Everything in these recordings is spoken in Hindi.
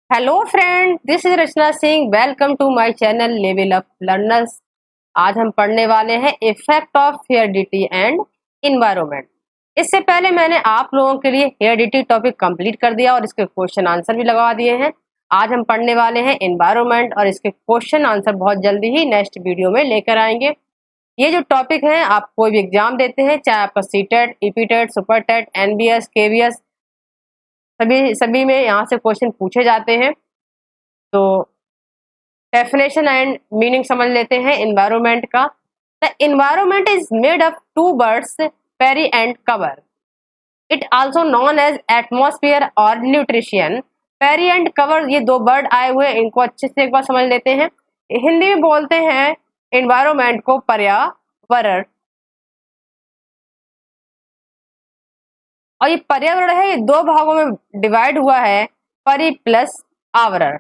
Hello friend, this is Rachna Singh. Welcome to my channel Level Up Learners. आज हम पढ़ने वाले हैं effect of heredity and environment. इससे पहले मैंने आप लोगों के लिए हेरिडिटी टॉपिक कंप्लीट कर दिया और इसके क्वेश्चन आंसर भी लगवा दिए हैं। आज हम पढ़ने वाले हैं इन्वायरमेंट और इसके क्वेश्चन आंसर बहुत जल्दी ही नेक्स्ट वीडियो में लेकर आएंगे। ये जो टॉपिक है, आप कोई भी एग्जाम देते हैं, चाहे आपका सीटेट, ईपीटेट, सुपरटेट, एनबीएस, केवीएस, सभी सभी में यहाँ से क्वेश्चन पूछे जाते हैं। तो डेफिनेशन एंड मीनिंग समझ लेते हैं इन्वायरमेंट का। The environment is made of two words, peri and cover. It also known as atmosphere और न्यूट्रिशन। पेरी एंड कवर, ये दो वर्ड आए हुए, इनको अच्छे से एक बार समझ लेते हैं। हिंदी में बोलते हैं इन्वायरमेंट को पर्यावरण, और ये पर्यावरण है, ये दो भागों में डिवाइड हुआ है, परि प्लस आवरण।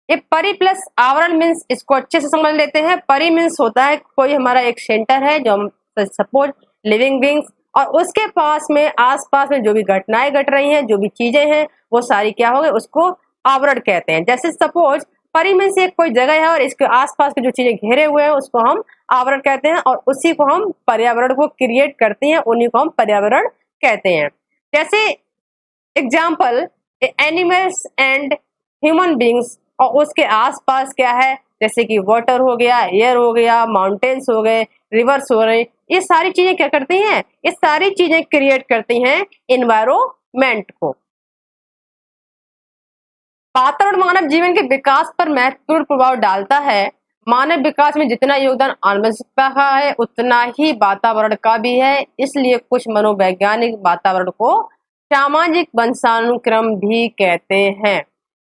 ये परि प्लस आवरण मीन्स, इसको अच्छे से समझ लेते हैं। परि मीन्स होता है कोई हमारा एक सेंटर है, जो हम सपोज लिविंग बींग्स, और उसके पास में आसपास में जो भी घटनाएं घट रही हैं, जो भी चीजें हैं, वो सारी क्या हो गए, उसको आवरण कहते हैं। जैसे सपोज परि मीन्स एक कोई जगह है और इसके आसपास की जो चीजें घेरे हुए हैं, उसको हम आवरण कहते हैं, और उसी को हम पर्यावरण को क्रिएट करते हैं, उन्हीं को हम पर्यावरण कहते हैं। जैसे example, animals and human beings, और उसके आसपास क्या है, जैसे कि वाटर हो गया, एयर हो गया, माउंटेन्स हो गए, रिवर्स हो रहे, ये सारी चीजें क्या करती हैं, ये सारी चीजें क्रिएट करती हैं इन्वायरमेंट को। वातावरण मानव जीवन के विकास पर महत्वपूर्ण प्रभाव डालता है। मानव विकास में जितना योगदान आनुवंशिकता का है, उतना ही वातावरण का भी है। इसलिए कुछ मनोवैज्ञानिक वातावरण को सामाजिक वंशानुक्रम भी कहते हैं।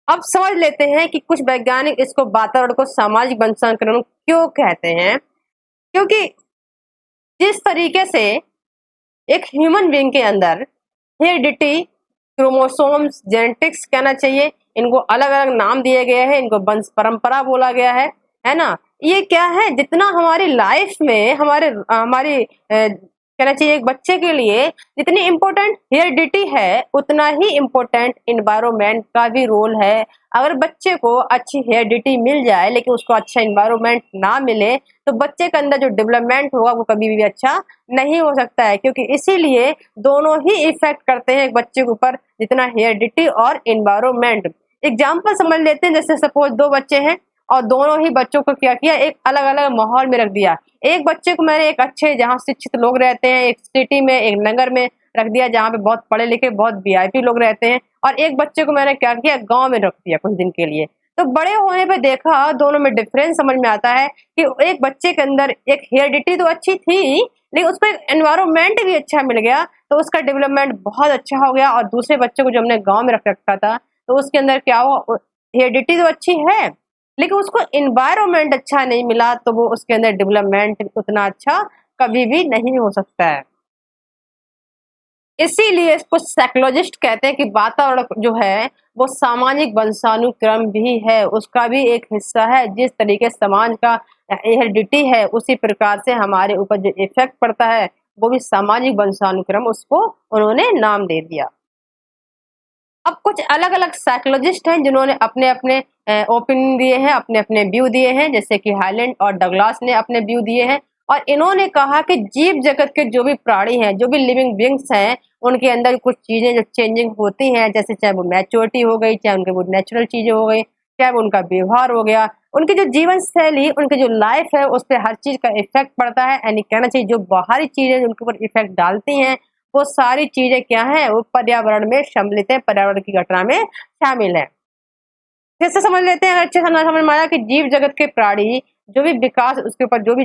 अब समझ लेते हैं कि कुछ वैज्ञानिक इसको वातावरण को सामाजिक वंशानुक्रम क्यों कहते हैं। क्योंकि जिस तरीके से एक ह्यूमन बीइंग के अंदर हेरिडिटी, क्रोमोसोम्स, जेनेटिक्स कहना चाहिए, इनको अलग अलग नाम दिए गए हैं, इनको वंश परंपरा बोला गया है ना। ये क्या है, जितना हमारी लाइफ में हमारी कहना चाहिए एक बच्चे के लिए जितनी इम्पोर्टेंट हेरिडिटी है, उतना ही इम्पोर्टेंट इन्वायरमेंट का भी रोल है। अगर बच्चे को अच्छी हेरिडिटी मिल जाए लेकिन उसको अच्छा इन्वायरमेंट ना मिले, तो बच्चे के अंदर जो डेवलपमेंट होगा वो कभी भी अच्छा नहीं हो सकता है। क्योंकि इसीलिए दोनों ही इफेक्ट करते हैं एक बच्चे के ऊपर, जितना हेरिडिटी और इन्वायरमेंट। एग्जाम्पल समझ लेते हैं, जैसे सपोज दो बच्चे हैं और दोनों ही बच्चों को क्या किया, एक अलग अलग माहौल में रख दिया। एक बच्चे को मैंने एक अच्छे, जहाँ शिक्षित लोग रहते हैं, एक सिटी में, एक नगर में रख दिया, जहाँ पे बहुत पढ़े लिखे, बहुत वीआईपी लोग रहते हैं, और एक बच्चे को मैंने क्या किया, गांव में रख दिया कुछ दिन के लिए। तो बड़े होने पे देखा, दोनों में डिफरेंस समझ में आता है कि एक बच्चे के अंदर एक हेरिडिटी तो अच्छी थी, लेकिन उसको एक एनवायरमेंट भी अच्छा मिल गया, तो उसका डेवलपमेंट बहुत अच्छा हो गया। और दूसरे बच्चे को जो हमने गांव में रख रखा था, तो उसके अंदर क्या हुआ, हेरिडिटी तो अच्छी है लेकिन उसको एनवायरमेंट अच्छा नहीं मिला, तो वो उसके अंदर डेवलपमेंट उतना अच्छा कभी भी नहीं हो सकता है। इसीलिए कुछ साइकोलॉजिस्ट कहते हैं कि वातावरण जो है वो सामाजिक वंशानुक्रम भी है, उसका भी एक हिस्सा है। जिस तरीके समाज का हेरिडिटी है, उसी प्रकार से हमारे ऊपर जो इफेक्ट पड़ता है, वो भी सामाजिक वंशानुक्रम, उसको उन्होंने नाम दे दिया। अब कुछ अलग अलग साइकोलॉजिस्ट हैं जिन्होंने अपने अपने ओपिनियन दिए हैं, अपने अपने व्यू दिए हैं, जैसे कि हाइलैंड और डगलास ने अपने व्यू दिए हैं। और इन्होंने कहा कि जीव जगत के जो भी प्राणी हैं, जो भी लिविंग बींग्स हैं, उनके अंदर कुछ चीजें जो चेंजिंग होती हैं, जैसे चाहे वो मैच्योरिटी हो गई, चाहे उनके वो नेचुरल चीजें हो गई, चाहे वो उनका व्यवहार हो गया, उनकी जो जीवन शैली, उनकी जो लाइफ है, उस पर हर चीज का इफेक्ट पड़ता है। यानी कहना चाहिए जो बाहरी चीजें उनके ऊपर इफेक्ट डालती हैं, वो सारी चीजें क्या है, वो पर्यावरण में सम्मिलित है, पर्यावरण की घटना में शामिल है। फिर से समझ लेते हैं, अच्छे से समझ में आया कि जीव जगत के प्राणी जो भी विकास, उसके ऊपर जो भी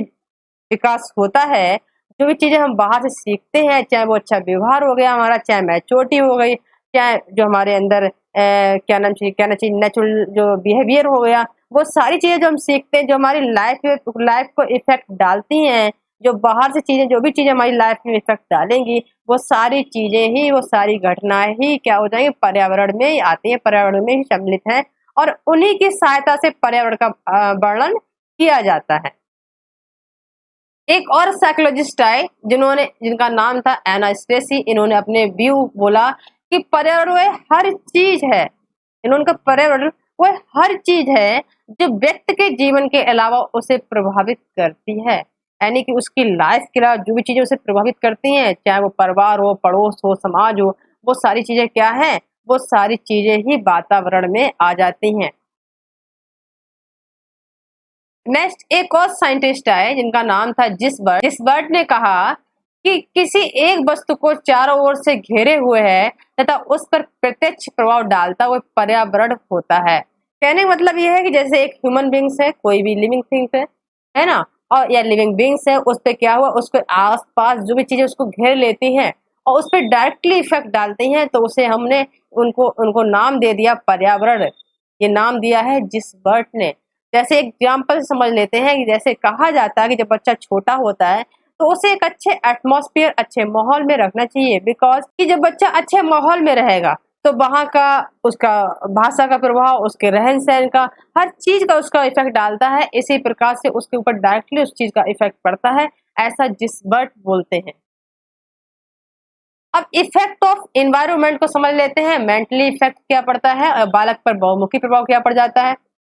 विकास होता है, जो भी चीजें हम बाहर से सीखते हैं, चाहे वो अच्छा व्यवहार हो गया हमारा, चाहे मैच्योरिटी हो गई, चाहे जो हमारे अंदर क्या नाम चाहिए, कहना चाहिए नेचुरल जो बिहेवियर हो गया, वो सारी चीजें जो हम सीखते हैं, जो हमारी लाइफ को इफेक्ट डालती हैं, जो बाहर से चीजें, जो भी चीजें हमारी लाइफ में इफेक्ट डालेंगी, वो सारी चीजें ही, वो सारी घटनाएं ही क्या हो जाएंगी, पर्यावरण में ही आती है, पर्यावरण में ही सम्मिलित है, और उन्हीं की सहायता से पर्यावरण का वर्णन किया जाता है। एक और साइकोलॉजिस्ट आए जिनका नाम था एना स्टेसी। इन्होंने अपने व्यू बोला कि पर्यावरण में हर चीज है, इन्होंने का पर्यावरण वो हर चीज है जो व्यक्ति के जीवन के अलावा उसे प्रभावित करती है, यानी कि उसकी लाइफ के अलावा जो भी चीजें उसे प्रभावित करती हैं, चाहे वो परिवार हो, पड़ोस हो, समाज हो, वो सारी चीजें क्या है, वो सारी चीजें ही वातावरण में आ जाती हैं। नेक्स्ट एक और साइंटिस्ट आए जिनका नाम था जिसबर्ट। जिसबर्ट ने कहा कि किसी एक वस्तु को चारों ओर से घेरे हुए है तथा उस पर प्रत्यक्ष प्रभाव डालता हुआ पर्यावरण होता है। कहने का मतलब यह है कि जैसे एक ह्यूमन बींग्स है, कोई भी लिविंग थिंग्स है ना, और या लिविंग बींग्स है, उस पर क्या हुआ, उसके आसपास जो भी चीजें उसको घेर लेती हैं और उस पर डायरेक्टली इफेक्ट डालती हैं, तो उसे हमने उनको उनको नाम दे दिया पर्यावरण। ये नाम दिया है जिसबर्ट ने। जैसे एग्जाम्पल समझ लेते हैं कि जैसे कहा जाता है कि जब बच्चा छोटा होता है तो उसे एक अच्छे एटमॉस्फेयर, अच्छे माहौल में रखना चाहिए, बिकॉज कि जब बच्चा अच्छे माहौल में रहेगा तो वहाँ का उसका भाषा का प्रभाव, उसके रहन सहन का, हर चीज का उसका इफेक्ट डालता है। इसी प्रकार से उसके ऊपर डायरेक्टली उस चीज का इफेक्ट पड़ता है, ऐसा जिसबर्ट बोलते हैं। अब इफेक्ट ऑफ इन्वायरमेंट को समझ लेते हैं। मेंटली इफेक्ट क्या पड़ता है और बालक पर बहुमुखी प्रभाव क्या पड़ जाता है,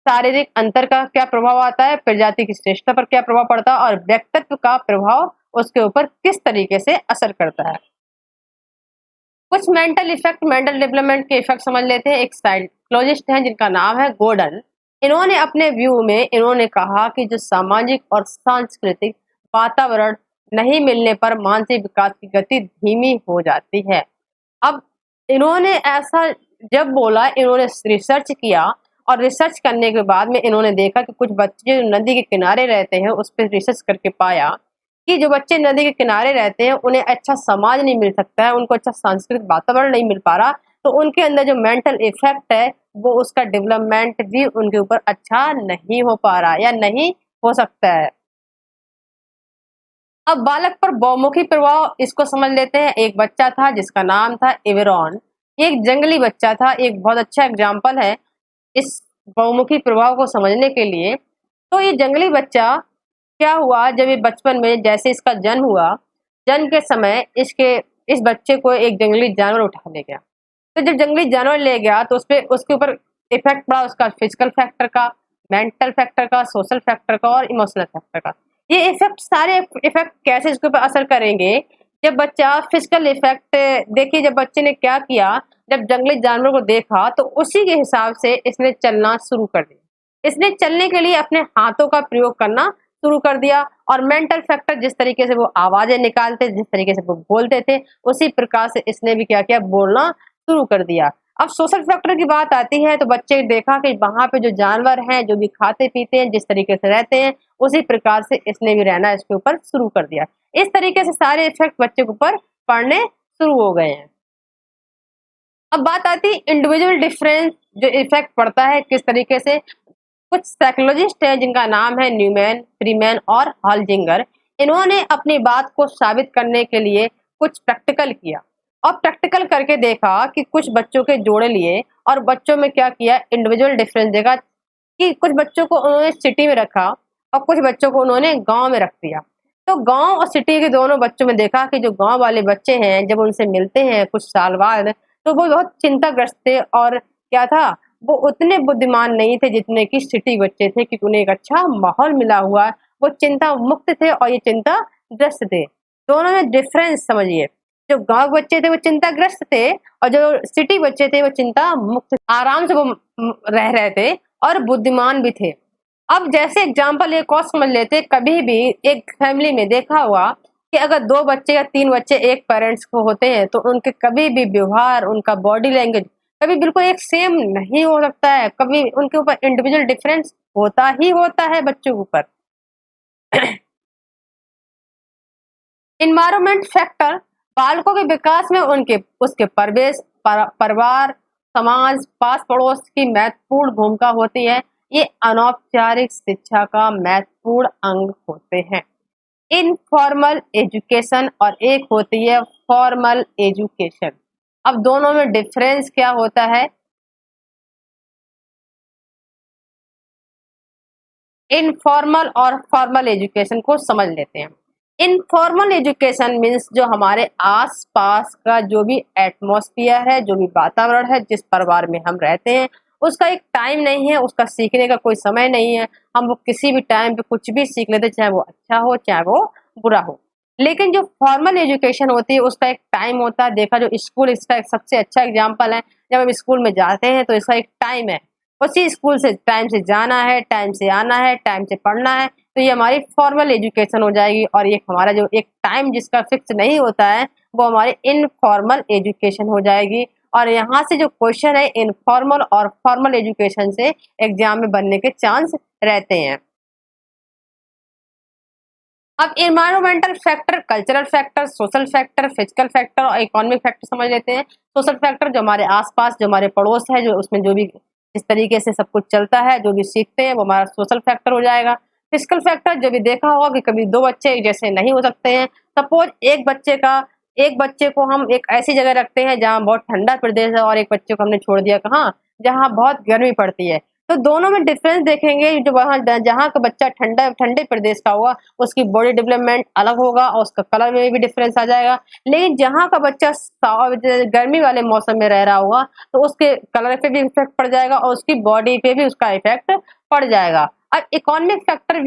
शारीरिक अंतर का क्या प्रभाव आता है, प्रजाति की श्रेष्ठता पर क्या प्रभाव पड़ता है और व्यक्तित्व का प्रभाव उसके ऊपर किस तरीके से असर करता है। कुछ मेंटल इफेक्ट, मेंटल डेवलपमेंट के इफेक्ट समझ लेते हैं। एक साइकोलॉजिस्ट हैं जिनका नाम है गॉर्डन। इन्होंने अपने व्यू में इन्होंने कहा कि जो सामाजिक और सांस्कृतिक वातावरण नहीं मिलने पर मानसिक विकास की गति धीमी हो जाती है। अब इन्होंने ऐसा जब बोला, इन्होंने रिसर्च किया और रिसर्च करने के बाद में इन्होंने देखा कि कुछ बच्चे जो नदी के किनारे रहते हैं उस पर रिसर्च करके पाया कि जो बच्चे नदी के किनारे रहते हैं उन्हें अच्छा समाज नहीं मिल सकता है, उनको अच्छा सांस्कृतिक वातावरण नहीं मिल पा रहा, तो उनके अंदर जो मेंटल इफेक्ट है वो उसका डेवलपमेंट भी उनके ऊपर अच्छा नहीं हो पा रहा या नहीं हो सकता है। अब बालक पर बहुमुखी प्रभाव इसको समझ लेते हैं। एक बच्चा था जिसका नाम था एवेरॉन। ये एक जंगली बच्चा था, एक बहुत अच्छा एग्जाम्पल है इस बहुमुखी प्रभाव को समझने के लिए। तो ये जंगली बच्चा क्या हुआ, जब ये बचपन में जैसे इसका जन्म हुआ, जन्म के समय इस बच्चे को एक जंगली जानवर उठा ले गया। तो जब जंगली जानवर ले गया तो उसपे उसके ऊपर इफेक्ट पड़ा उसका फिजिकल फैक्टर का, मेंटल फैक्टर का, सोशल फैक्टर का और इमोशनल फैक्टर का। ये इफेक्ट सारे इफेक्ट कैसे इसके ऊपर असर करेंगे, जब बच्चा फिजिकल इफेक्ट देखिए, जब बच्चे ने क्या किया, जब जंगली जानवर को देखा तो उसी के हिसाब से इसने चलना शुरू कर दिया। इसने चलने के लिए अपने हाथों का प्रयोग करना शुरू कर दिया और मेंटल फैक्टर, जिस तरीके से वो आवाजें निकालते, जिस तरीके से वो बोलते थे, उसी प्रकार से इसने भी क्या किया, बोलना शुरू कर दिया। अब सोशल फैक्टर की बात आती है तो बच्चे ने देखा कि वहां पे जो जानवर हैं, जो भी खाते पीते हैं, जिस तरीके से रहते हैं, उसी प्रकार से इसने भी रहना इसके ऊपर शुरू कर दिया। इस तरीके से सारे इफेक्ट बच्चे के ऊपर पड़ने शुरू हो गए हैं। अब बात आती है इंडिविजुअल डिफरेंस, जो इफेक्ट पड़ता है किस तरीके से। कुछ साइकोलॉजिस्ट है जिनका नाम है न्यूमैन, फ्रीमैन और हॉलजिंगर। इन्होंने अपनी बात को साबित करने के लिए कुछ प्रैक्टिकल किया और प्रैक्टिकल करके देखा कि कुछ बच्चों के जोड़े लिए और बच्चों में क्या किया, इंडिविजुअल डिफरेंस देखा कि कुछ बच्चों को उन्होंने सिटी में रखा और कुछ बच्चों को उन्होंने गांव में रख दिया। तो गांव और सिटी के दोनों बच्चों में देखा कि जो गांव वाले बच्चे हैं जब उनसे मिलते हैं कुछ साल बाद, तो वो बहुत चिंताग्रस्त थे और क्या था, वो उतने बुद्धिमान नहीं थे जितने कि सिटी बच्चे थे, क्योंकि उन्हें एक अच्छा माहौल मिला हुआ है। वो चिंता मुक्त थे और ये चिंता ग्रस्त थे। दोनों में डिफरेंस समझिए, जो गांव बच्चे थे वो चिंताग्रस्त थे और जो सिटी बच्चे थे वो चिंता मुक्त, आराम से वो रह रहे थे और बुद्धिमान भी थे। अब जैसे एग्जाम्पल एक और समझ लेते, कभी भी एक फैमिली में देखा हुआ कि अगर 2 बच्चे या 3 बच्चे एक पेरेंट्स को होते हैं तो उनके कभी भी व्यवहार, उनका बॉडी लैंग्वेज कभी बिल्कुल एक सेम नहीं हो सकता है, कभी उनके ऊपर इंडिविजुअल डिफरेंस होता ही होता है बच्चों के ऊपर। इन्वायरमेंट फैक्टर बालकों के विकास में उनके उसके परिवेश, परिवार, समाज, पास पड़ोस की महत्वपूर्ण भूमिका होती है। ये अनौपचारिक शिक्षा का महत्वपूर्ण अंग होते हैं। इनफॉर्मल एजुकेशन और एक होती है फॉर्मल एजुकेशन। अब दोनों में डिफरेंस क्या होता है, इनफॉर्मल और फॉर्मल एजुकेशन को समझ लेते हैं। इनफॉर्मल एजुकेशन मीन्स जो हमारे आसपास का जो भी एटमॉस्फेयर है, जो भी वातावरण है, जिस परिवार में हम रहते हैं, उसका एक टाइम नहीं है, उसका सीखने का कोई समय नहीं है। हम वो किसी भी टाइम पे कुछ भी सीख लेते, चाहे वो अच्छा हो चाहे वो बुरा हो। लेकिन जो फॉर्मल एजुकेशन होती है उसका एक टाइम होता है। देखा जो स्कूल, इसका एक सबसे अच्छा एग्जाम्पल है। जब हम स्कूल में जाते हैं तो इसका एक टाइम है, उसी स्कूल से टाइम से जाना है, टाइम से आना है, टाइम से पढ़ना है। तो ये हमारी फॉर्मल एजुकेशन हो जाएगी। और ये हमारा जो एक टाइम जिसका फिक्स नहीं होता है वो हमारी इनफॉर्मल एजुकेशन हो जाएगी। और यहाँ से जो क्वेश्चन है इनफॉर्मल और फॉर्मल एजुकेशन से एग्जाम में बनने के चांस रहते हैं। अब environmental factor, cultural factor, social factor, physical factor और इकोनॉमिक फैक्टर समझ लेते हैं। सोशल फैक्टर जो हमारे आसपास, जो हमारे पड़ोस है, जो उसमें जो भी जिस तरीके से सब कुछ चलता है, जो भी सीखते हैं वो हमारा सोशल फैक्टर हो जाएगा। फिजिकल फैक्टर जो भी देखा होगा कि कभी दो बच्चे एक जैसे नहीं हो सकते हैं। सपोज एक बच्चे को हम एक ऐसी जगह रखते हैं जहाँ बहुत ठंडा प्रदेश है और एक बच्चे को हमने छोड़ दिया कहाँ, जहाँ बहुत गर्मी पड़ती है। तो दोनों में डिफरेंस देखेंगे। जो वहाँ जहाँ का बच्चा ठंडे प्रदेश का हुआ उसकी बॉडी डेवलपमेंट अलग होगा और उसका कलर में भी डिफरेंस आ जाएगा। लेकिन जहाँ का बच्चा गर्मी वाले मौसम में रह रहा होगा तो उसके कलर पे भी इफेक्ट पड़ जाएगा और उसकी बॉडी पे भी उसका इफेक्ट पड़ जाएगा। अब इकोनॉमिक फैक्टर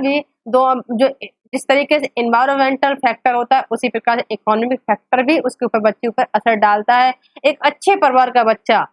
भी दो, जो जिस तरीके से इन्वायरमेंटल फैक्टर होता है उसी प्रकार से इकोनॉमिक फैक्टर भी उसके ऊपर, बच्चे ऊपर असर डालता है। एक अच्छे परिवार का बच्चा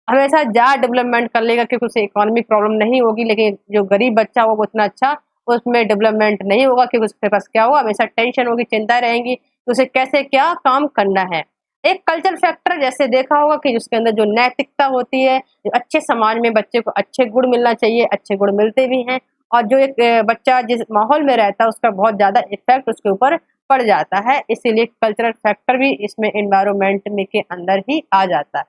हमेशा ज़्यादा डेवलपमेंट कर लेगा क्योंकि उसे इकोनॉमिक प्रॉब्लम नहीं होगी। लेकिन जो गरीब बच्चा होगा उतना अच्छा उसमें डेवलपमेंट नहीं होगा क्योंकि उसके पास क्या होगा, हमेशा टेंशन होगी, चिंताएं रहेंगी कि उसे कैसे क्या काम करना है। एक कल्चर फैक्टर जैसे देखा होगा कि उसके अंदर जो नैतिकता होती है, जो अच्छे समाज में बच्चे को अच्छे गुण मिलना चाहिए, अच्छे गुण मिलते भी हैं। और जो एक बच्चा जिस माहौल में रहता है उसका बहुत ज़्यादा इफेक्ट उसके ऊपर पड़ जाता है। इसीलिए कल्चरल फैक्टर भी इसमें एनवायरमेंट में के अंदर ही आ जाता है।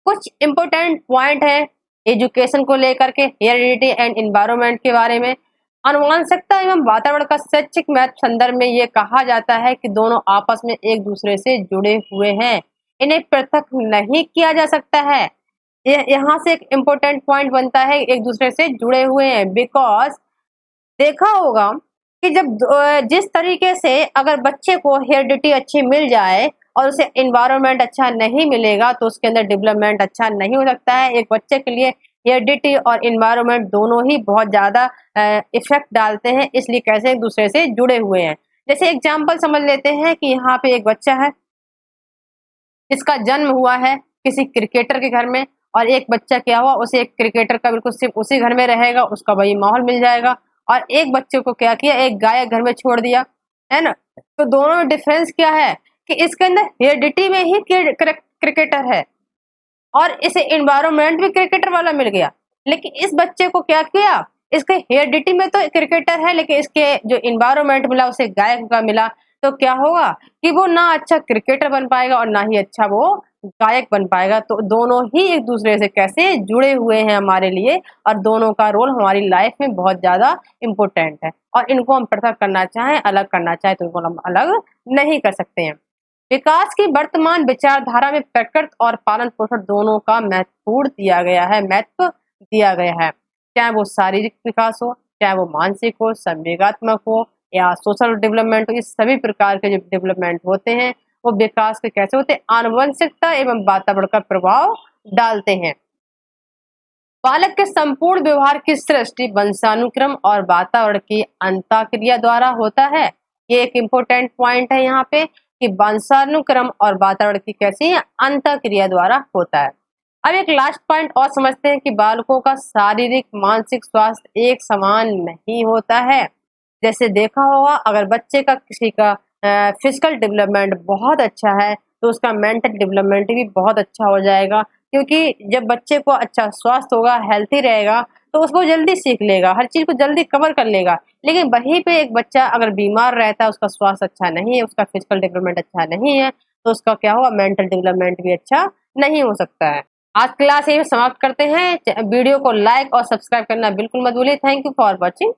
कुछ इम्पोर्टेंट पॉइंट है एजुकेशन को लेकर के, हेरिडिटी एंड एनवायरनमेंट के बारे में। आनुवंशिकता एवं वातावरण का शैक्षिक महत्व संदर्भ में ये कहा जाता है कि दोनों आपस में एक दूसरे से जुड़े हुए हैं, इन्हें पृथक नहीं किया जा सकता है। यहाँ से एक इम्पोर्टेंट पॉइंट बनता है, एक दूसरे से जुड़े हुए हैं। बिकॉज देखा होगा कि जब जिस तरीके से अगर बच्चे को हेरिडिटी अच्छी मिल जाए और उसे एनवायरनमेंट अच्छा नहीं मिलेगा तो उसके अंदर डेवलपमेंट अच्छा नहीं हो सकता है। एक बच्चे के लिए हेरिडिटी और एनवायरनमेंट दोनों ही बहुत ज़्यादा इफेक्ट डालते हैं, इसलिए कैसे एक दूसरे से जुड़े हुए हैं। जैसे एग्जाम्पल समझ लेते हैं कि यहाँ पे एक बच्चा है, इसका जन्म हुआ है किसी क्रिकेटर के घर में, और एक बच्चा क्या हुआ, उसे एक क्रिकेटर का बिल्कुल सिर्फ उसी घर में रहेगा, उसका वही माहौल मिल जाएगा। और एक बच्चे को क्या किया, एक गायक घर में छोड़ दिया, है ना। तो दोनों में डिफरेंस क्या है कि इसके अंदर हेरिडिटी में ही क्रिकेटर है और इसे एनवायरनमेंट भी क्रिकेटर वाला मिल गया। लेकिन इस बच्चे को क्या किया, इसके हेरिडिटी में तो क्रिकेटर है लेकिन इसके जो एनवायरनमेंट मिला उसे गायक का मिला। तो क्या होगा कि वो ना अच्छा क्रिकेटर बन पाएगा और ना ही अच्छा वो गायक बन पाएगा। तो दोनों ही एक दूसरे से कैसे जुड़े हुए हैं हमारे लिए, और दोनों का रोल हमारी लाइफ में बहुत ज्यादा इम्पोर्टेंट है। और इनको हम पृथक करना चाहें, अलग करना चाहें तो इनको हम अलग नहीं कर सकते हैं। विकास की वर्तमान विचारधारा में प्रकृति और पालन पोषण दोनों का महत्व दिया गया है। चाहे वो शारीरिक विकास हो, चाहे वो मानसिक हो, संवेगात्मक हो या सोशल डेवलपमेंट हो, ये सभी प्रकार के जो डेवलपमेंट होते हैं वो विकास के कैसे होते हैं, आनुवंशिकता एवं वातावरण का प्रभाव डालते हैं। बालक के संपूर्ण व्यवहार की सृष्टि वंशानुक्रम और वातावरण की अंतःक्रिया द्वारा होता है। ये एक इम्पोर्टेंट पॉइंट है यहाँ पे कि वंशानुक्रम और वातावरण की कैसी अंतःक्रिया द्वारा होता है। अब एक लास्ट पॉइंट और समझते हैं कि बालकों का शारीरिक मानसिक स्वास्थ्य एक समान नहीं होता है। जैसे देखा होगा अगर बच्चे का किसी का फिजिकल डेवलपमेंट बहुत अच्छा है तो उसका मेंटल डेवलपमेंट भी बहुत अच्छा हो जाएगा। क्योंकि जब बच्चे को अच्छा स्वास्थ्य होगा, हेल्थी रहेगा, तो उसको जल्दी सीख लेगा, हर चीज को जल्दी कवर कर लेगा। लेकिन वहीं पे एक बच्चा अगर बीमार रहता है, उसका स्वास्थ्य अच्छा नहीं है, उसका फिजिकल डेवलपमेंट अच्छा नहीं है, तो उसका क्या होगा, मेंटल डेवलपमेंट भी अच्छा नहीं हो सकता है। आज क्लास यही समाप्त करते हैं। वीडियो को लाइक और सब्सक्राइब करना बिल्कुल मत भूलिए। Thank you for watching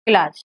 class.